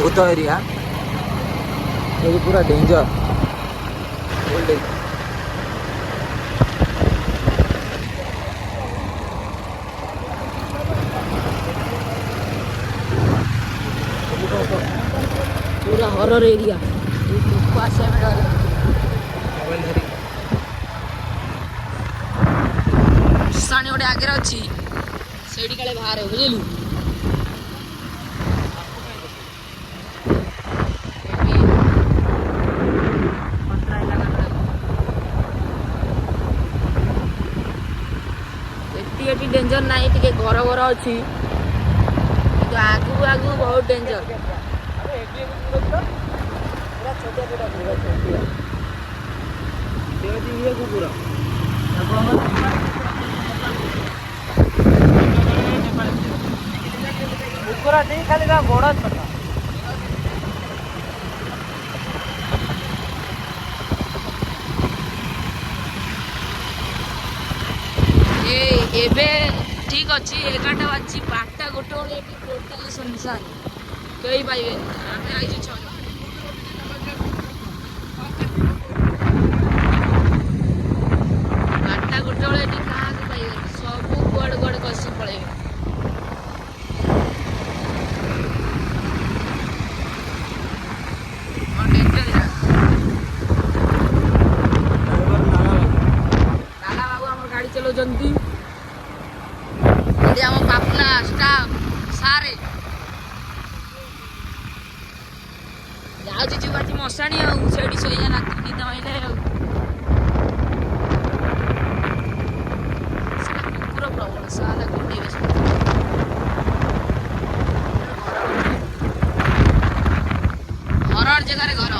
भूत एरिया ये पूरा डेंजर पूरा हॉरर एरिया साने गोटे आगे अच्छी से काले बाहर बुझलु एटी डेंजर ना टे घर घर अच्छी आगू आगू बहुत डेंजर खाली गोड़ छोटा एबे ठीक अच्छी 11टा बाजी 5टा गोटे बेले टोटाली सुनसान कहीं पाइबे आम आई 5टा गोटे बेले क्या पाइबे सब गुआड़ गुआड़ कसी पलैबे लाला बाबू आम गाड़ी चलाउछन्ती आम पापना स्टाफ सारे जाऊँ आज मशाणी आठ शोया रात निद माइले कुकुर प्रबल सारा गोटे हरर जगार घर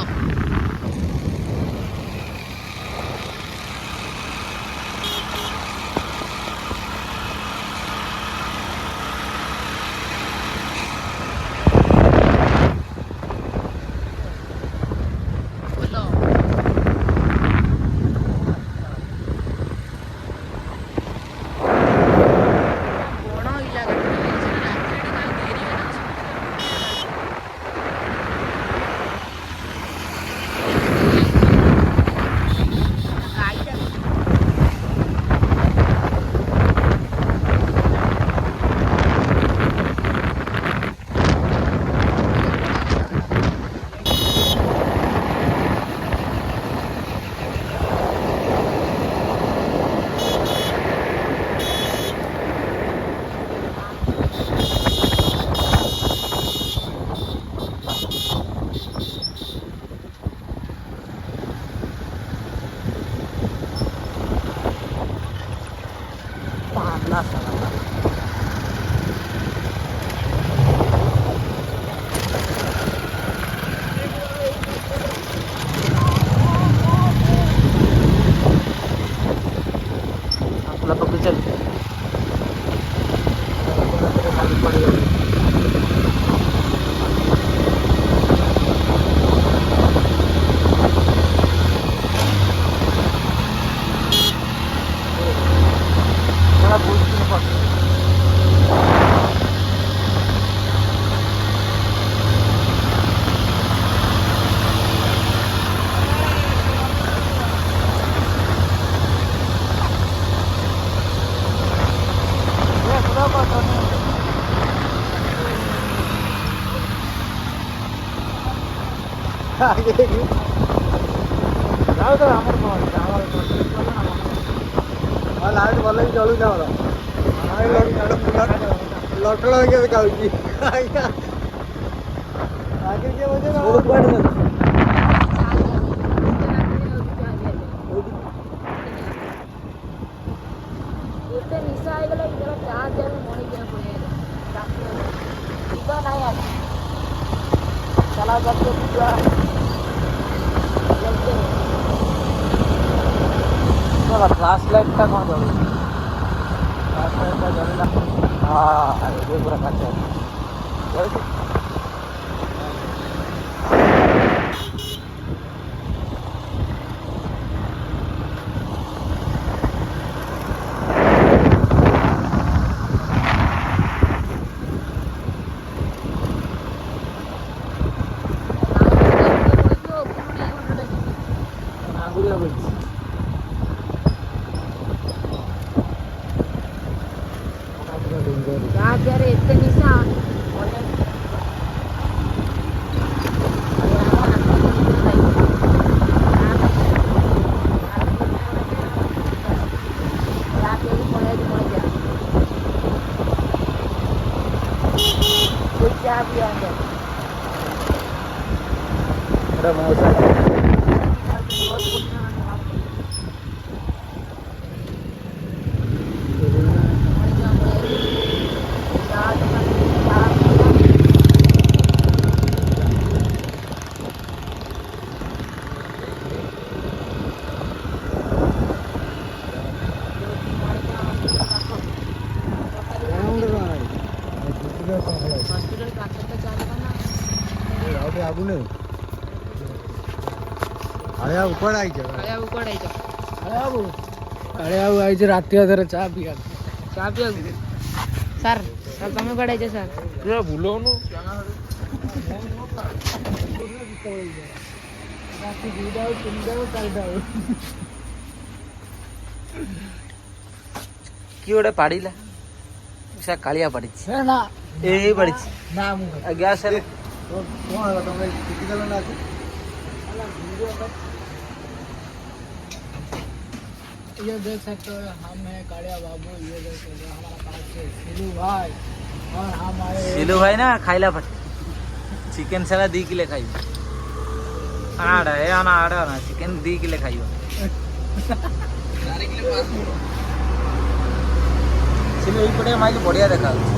लाइट भल चलू लटण खाऊँ निशा होगा चार्ज चला फ्लैश लाइट का कौन जरूरी फ्लैश लाइट का जरूरी हाँ ये पूरा काचा बोलছি ରାତିରେ ଏତେ ନିଶା ଏଟା ମଉସା ଆଗୁନେ ଆଳେ ଆଉ କୁଆଡ଼େ ଆଇଛ ଆଳେ ଆଉ ଆଇଛ ରାତି ଅଧରେ ଚା ପିଇବା ଚା ପିଇବାକୁ ସାର୍ ସାର୍ ତମେ କୁଆଡ଼େ ଆଇଛ ସାର୍ ପୁରା ବୁଲଉନୁ ରାତି 2ଟା ଆଉ 3ଟା ଆଉ 4ଟା ଆଉ କିଏ ଗୋଟେ ପାଡ଼ିଲା ସେ କାଳିଆ ପାଡ଼ିଛି ନା ଏଇ ପାଡ଼ିଛି ନା ମୁଁ ଗ୍ୟାସ୍ ହେଲେ କଣ ହେଲା ତମେ ଟିକି ଦେଲ ନା ये देख सकते हो हम हैं कालिया बाबू ये देख सकते हो हमारा पास है सिलू भाई और हमारे ସିଲୁ ଭାଇ ନା ଖାଇଲା ପାଟି ଚିକେନ୍ ସାଲା 2 କିଲୋ ଖାଇବ ଆଡ଼େ ଅନା ଆଡ଼େ ଅନା ଚିକେନ୍ 2 କିଲୋ ଖାଇବ ସିଲୁ ଏଇପଟେ ମାଇଲେ ବଢ଼ିଆ ଦେଖାଯାଉଛି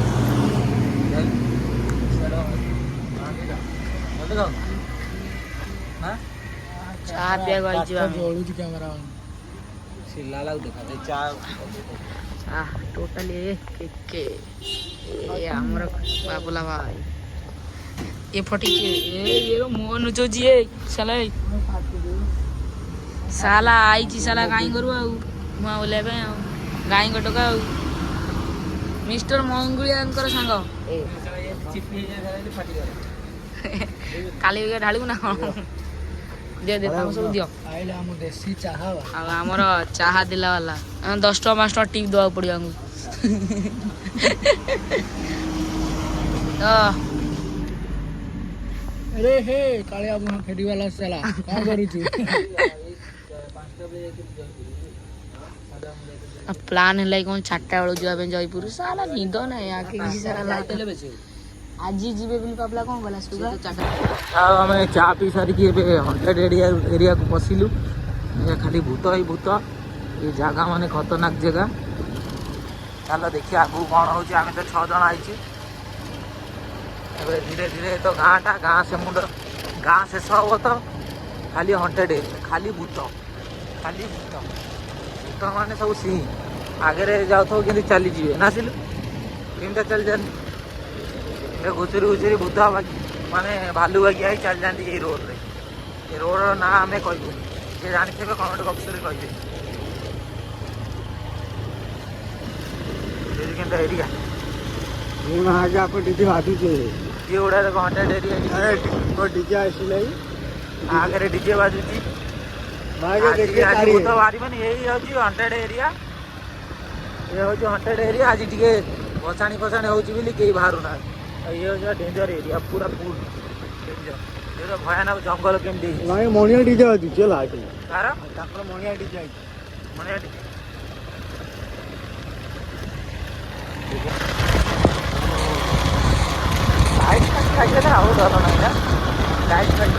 ଚା ପିଇବାକୁ ଆଇଛୁ ଆମେ जोड़ू कैमरा ସିଲା ଲାଗୁ ଦେଖାଯାଏ ଚା ଟୋଟାଲି ଆମର ବାବୁଲା ଭାଇ ଏ ଫଟିକି ମୁହଁ ନୁଚଉଛି ସାଲା ଆଇଛି ସାଲା ଗାଈ କରୁ ଆଉ ମୁହଁ ବୁଲେଇବା ପାଇଁ ଆଉ ଗାଈଙ୍କ ଟୋକା ଆଉ ମିଷ୍ଟର ମଙ୍ଗୁଳିଆଙ୍କର ସାଙ୍ଗ କାଲି ଢାଳିବୁ ନା କଣ ଦିଅ ତାଙ୍କୁ ସବୁ ଦିଅ आइले हम देसी चाहा ଆଉ ଆମର ଚାହା ଦେଲା ବାଲା 10 ଟଙ୍କା 5 ଟଙ୍କା ଟିପ୍ ଦେବାକୁ ପଡ଼ିବ ଆମକୁ ତ अरे हे कालिया बाबू फेरी वाला चला कौन करू छु ପ୍ଲାନ୍ ହେଲା କି କ'ଣ 4ଟା ବେଳକୁ ଯିବା ପାଇଁ ଜୟପୁର ସାଲା ନିଦ ନାହିଁ ଆଖି କିଛି ସାରା ଲାଇଟ୍ ଆଜି ଯିବେ ବୋଲି ପାପଲା କ'ଣ ଗଲା ସୁଗା ଆଉ ଆମେ ଚା ପିଇ ସାରିକି ଏବେ ହଣ୍ଟେଡ୍ ଏରିଆକୁ ପଶିଲୁ ଖାଲି ଭୂତ ହିଁ ଭୂତ ଏ ଜାଗା ମାନେ ଖତରନାକ ଜାଗା ଚାଲ ଦେଖିବା ଆଗକୁ କ'ଣ ହେଉଛି ଆମେ ତ 6 ଜଣ ଆଇଛୁ ଏବେ ଧୀରେ ଧୀରେ ତ ଗାଁ ଗାଁ ଶେଷ ହବ ତ ଖାଲି ହଣ୍ଟେଡ୍ ଏରିଆ ଖାଲି ଭୂତ ଭୂତ ମାନେ ସବୁ ସିଂ ଆଗରେ ଯାଉଥିବ କେମିତି ଚାଲିଯିବେ ନା ଆସିଲୁ କେମିତି ଚାଲିଯାନ୍ତି ଘୁଚୁରି ଭୂତ ମାନେ ଭାଲୁ ବାଗିଆ ହେଇ ଚାଲି ଯାଆନ୍ତି ଏଇ ରୋଡ଼ରେ ଏ ରୋଡ଼ର ନାଁ ଆମେ କହିବୁନି ଯିଏ ଜାଣିଥିବେ କମେଣ୍ଟ ବକ୍ସରେ କହିବେ କେନ୍ତା ଏରିଆ आगे आप डीजे बाजू से କିଏ ଗୁଡ଼ାରେ ହଣ୍ଟେଡ୍ ଏରିଆ अरे को डीजे आइले ଆଗରେ ଡିଜେ ବାଜୁଛି आगे देखिए ଆଜି तारी ଭୂତ ବାହାରିବନି ଏଇ ହେଉଛି ହଣ୍ଟେଡ୍ ଏରିଆ ଏ ହେଉଛି ହଣ୍ଟେଡ୍ ଏରିଆ ଆଜି ଟିକେ ଭସାଣି ହେଉଛି ବୋଲି କେହି ବାହାରୁନାହାନ୍ତି ଆଉ ଇଏ ହେଉଛି ଡେଞ୍ଜର ଏରିଆ ପୁରା ଫୁଲ୍ ଡେଞ୍ଜର ଏଇଟା ଭୟାନକ ଜଙ୍ଗଲ କେମିତି ହେଇଛି भाई मोनिया डीजे बाजू चल आके ତାର तापर मोनिया डीजे आई ମାନେ ଲାଇଟ୍ ଫାଇଟ୍ ଲାଗିଲେ ଆଉ ଡର ନାହିଁ ନା ଲାଇଟ୍ ଫାଇଟ୍